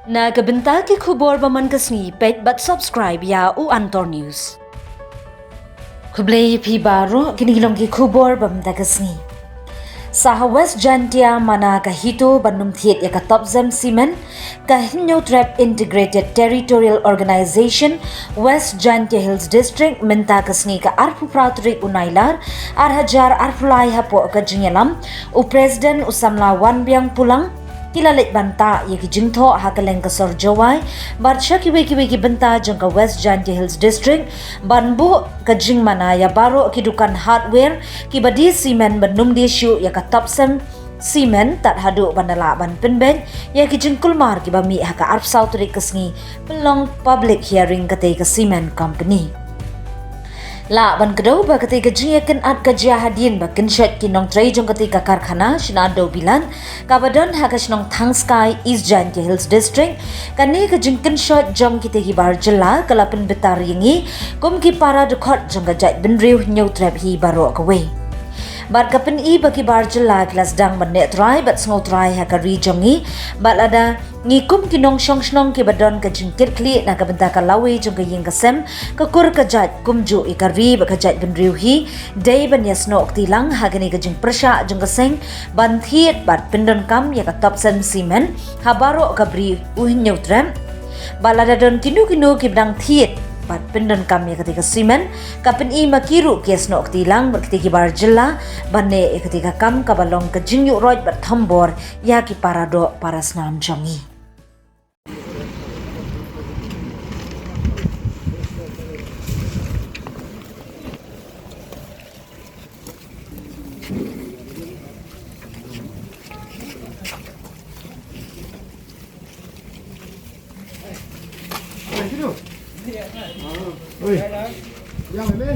Nagabenta ki khubor baman kasni pet but subscribe ya u Antor News. Kublay pi baro ginigilong ki khubor bamda kasni. Sa West Jantia mana kahito banum thiet ya katopzem simen kahinyo trap integrated territorial organization West Jantia Hills District minta kasni ka arfu pratrik unailar arhajar arfulai hapo ka jinyalam u president usamla wan biang pulang kilalit banta ya ki jingtho hakaleng ka sorjawai barsha ki weki banta jangka West Jantia Hills District banbu ka jingmana ya baro ki dukan hardware ki badi simen benum desyu ya ka topsem simen tat hadu bandala ban penben ya ki jingkul mar ki bami haka arf sautri kesngi pelong public hearing kate ka simen company La ban kedau ba ketika jinyakan at kejahadian ba kensyat kinong tray jong ketika karkhana shinado bilan kabadon hakas nong Tangskai East Jantia Hills District kani kejingkan shot jong kitegi bar jela kalapan betar yangi kum ki para dekot jong kajat benriu nyau trap hi baro kawe Bat kapen i bagi bar jela kelas dang benet try bat sngau try hakari jongi bat ada ngikum kinong shong ki badon ka jingkit kli na ka benta ka lawi jong ka ying kasem ka kur ka jat kumju ikari ba ka jat benriu hi day ban yasno tilang hagani ka jing prasha jong ka seng ban thiet bat pendon kam ya ka top sen simen habaro ka bri uhin tram balada don kinu ki bdang thiet bat pendon kam ya ketika simen kapen i makiru kesno tilang berketika bar jela bane ketika kam kabalong ka jingyu roj bat thambor ya ki parado parasnam jongi Oi, yang ini?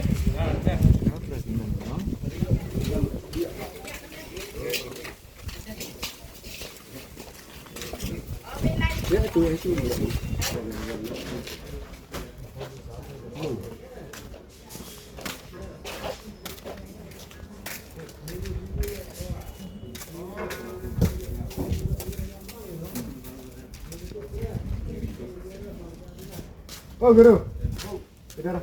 Ya itu. Oh, guru. Idara.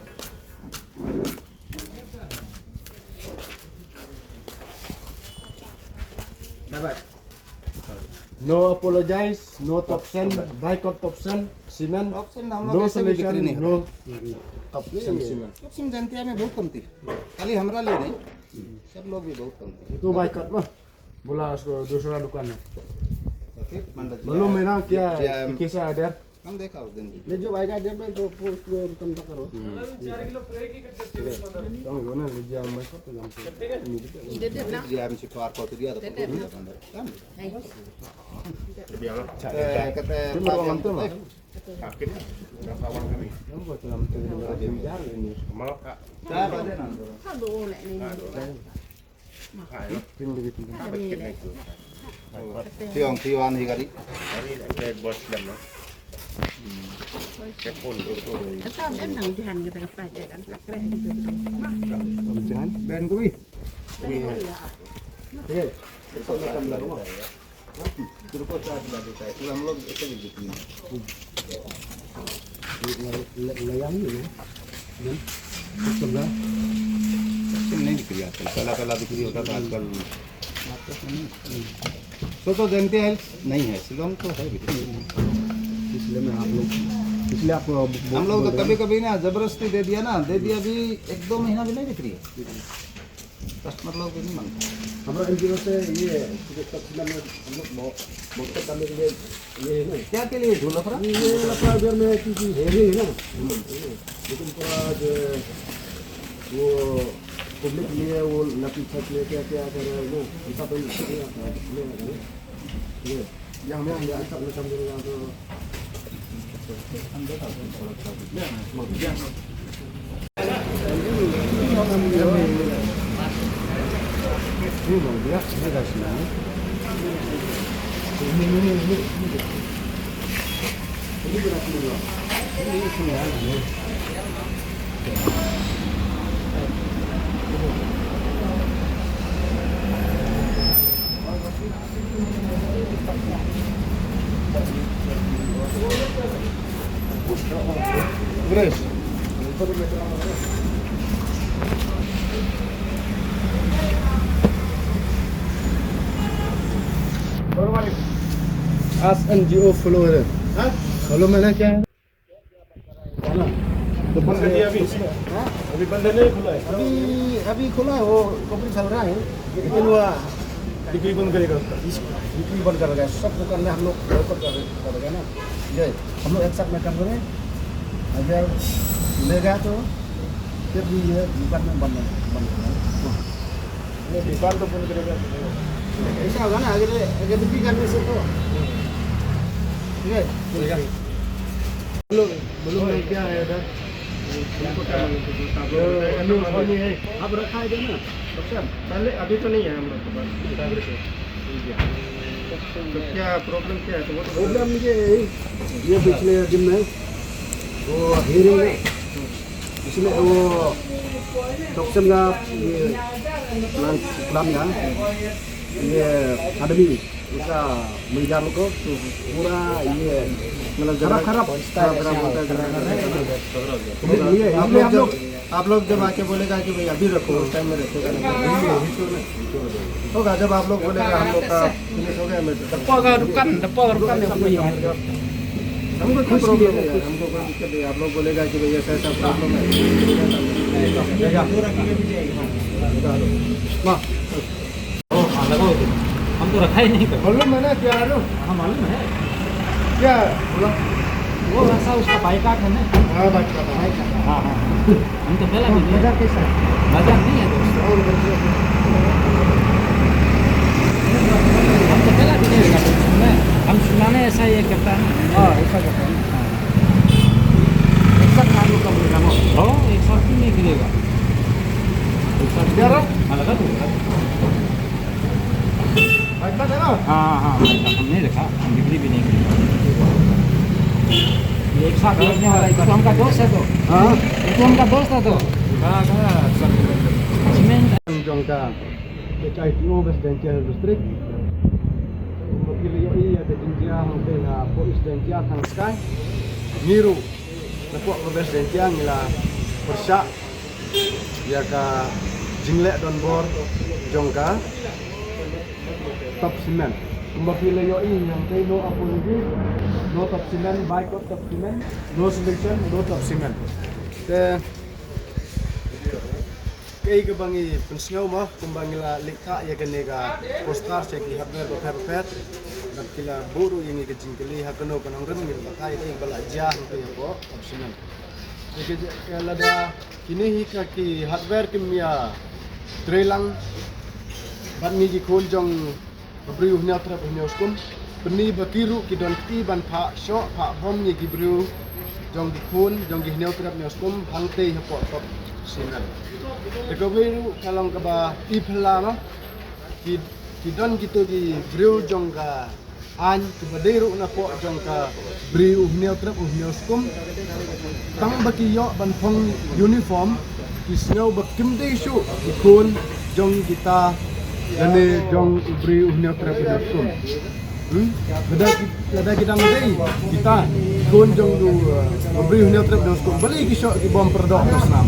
Dapat. No apologize, no topsen, boycott topsen, cement no solution, no option cement option जनता में बहुत कम थी खाली हमरा ले नहीं सब लोग भी बहुत कम थे तो boycott mah bola दूसरा दुकान है फिर मंडल belum memang क्या kisah ada हम देखा उस दिन भी ले जो आएगा जब मैं तो पोस्ट कम तक करो 4 किलो फ्राई की तो वो ना ले जाओ मैं तो हम जी हम से पार को तो दिया तो अंदर कहते हैं Terima kasih mah akhirnya berapa awal kami kamu buat dalam biar ini malah kak cara ada nanti pin begitu tiong hi kali ini ada bos dan lo kepon itu Sao đến thằng Hàn người ta phải để ăn sạch đấy. jangan ben kui eh itu macam lalu terus kok ada kita itu हम लोग ऐसे भी bikini layang ni kan sebelah नहीं बिक्री आजकल पहला बिक्री होता था आजकल तो जनता है नहीं है शिलोंग तो है बिक्री इसलिए मैं आप लोग इसलिए आप हम लोग तो कभी कभी ना जबरदस्ती दे दिया भी 1-2 महीना भी नहीं बिक्री है कस्टमर लोग भी नहीं मांगते हमारा एनजीओ से ये तकसीला में हम लोग बहुत करने के लिए ये है ना क्या के लिए ढूंढ रहा ये लफड़ा अगर में क्योंकि है ही ना लेकिन पूरा जो वो पब्लिक लिए वो लपी छत ले क्या क्या कर रहे हैं ना ऐसा तो नहीं आता ये यहाँ में यहाँ सब में समझेगा तो ini mau dia ini dah sini ini berapa dulu ini sembilan Progress. आज NGO follow है follow मैंने क्या है तो बंद कर दिया अभी अभी बंद नहीं खुला है अभी खुला है वो कंप्लीट चल रहा है लेकिन वो बिक्री बंद करेगा उसका बिक्री बंद कर रहा है सब दुकान में हम लोग बोयकॉट करेगा ना ये हम लोग एक साथ में काम करें अगर लेगा तो फिर भी ये दुकान में बंद दुकान तो बंद करेगा ऐसा होगा ना अगर अगर बिक्री करने से तो ठीक है बोलो मैं क्या है इधर आप रखा है ना पहले अभी तो नहीं है हम लोग के पास तो क्या प्रॉब्लम क्या है तो वो तो प्रॉब्लम ये पिछले दिन में वो हियरिंग में इसमें वो टॉक्सिन का ये प्लान का ये आदमी उसका मिलजार को पूरा ये मतलब खराब आप लोग जब आके बोलेगा कि भाई अभी रखो उस टाइम में रखेगा होगा जब आप लोग बोलेगा हम लोग का फिनिश हो गया मैं हमको कोई प्रॉब्लम नहीं है हमको कोई दिक्कत नहीं है आप लोग बोलेगा कि भाई ऐसा ऐसा प्रॉब्लम है हम तो रखा ही नहीं कर बोलो मैंने क्या है हाँ मालूम है क्या बोलो वो ऐसा उसका बाइकाट है ना हाँ बात कर हाँ हाँ हम तो पहला भी मजा कैसा मजाक नहीं है दोस्त हम तो पहला भी नहीं करते हम सुनाने ऐसा ये करता है हाँ ऐसा करता है एक साथ खाने का प्रोग्राम हो एक साथ क्यों नहीं गिरेगा एक साथ ग्यारह? हाँ लगा तो बात है ना हाँ हाँ हम नहीं रखा हम बिक्री भी नहीं करेंगे ये एक साथ रखने वाला है तो हमका दोस्त है तो हाँ ये तो हमका दोस्त है तो cement Jongka KCITO Presidensial District Wakili yoi ada India hangte na po Presidensial thang sky Miru na po Presidensial ngila Persya ya ka Jingle Don Bor Jongka Top Cement Wakili yoi hangte no apology no top cement boycott top cement no solution no top cement kay ka bangi pensiyaw mo kung bangila likha ya ganega postar sa ki habner ko perfect nakila buru ini ke jingkeli hakano kanang ren ngil bakay tay bala ja ko ko optional ke kala da kini hika ki hardware kimya trelang ban ni ki khol jong briu nya tra nya skum beni bakiru ki don ti ban pha sho pha bom ni ki briu jong di khol jong ki nya tra nya skum hangte hapo top sinan Ekobiru kalong kaba ipelama ki don gitu ki briu jongka an kebadiru na po jongka briu hniau trap hniau skum tang baki yo ban phong uniform ki snow bakim de shu ki kun jong kita dane jong briu hniau trap hniau skum Kada kita ngadai kita kun jong du briu hniau trap hniau skum bali ki shot ki bom perdok Islam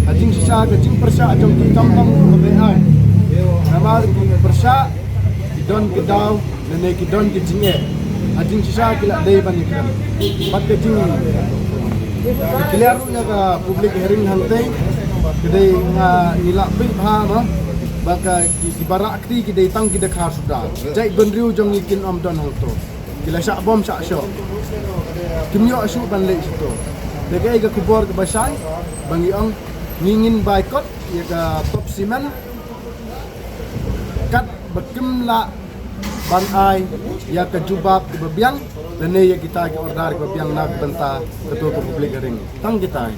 Ajing sisa kajing persya jong ki tam kebeai. Nama ki persya kidon kedau nene kidon ki jinge. Ajing sisa kila dei bani kan. Bat kajing clear nya ka public hearing hante kedai nilak pi bha ma baka ki barak ti ki dei tang ki dekha sudah. Jai benriu jong ikin om don hangto. Kila syak bom syak syok. Kimyo asu ban le situ. Dekai ka kubor ke basai bangi ong ngingin boycott ya ka top cement kat bekim la ban ai ya ka jubab ke bebiang dan ya kita ke order ke bebiang nak benta ketua publik ring tang kita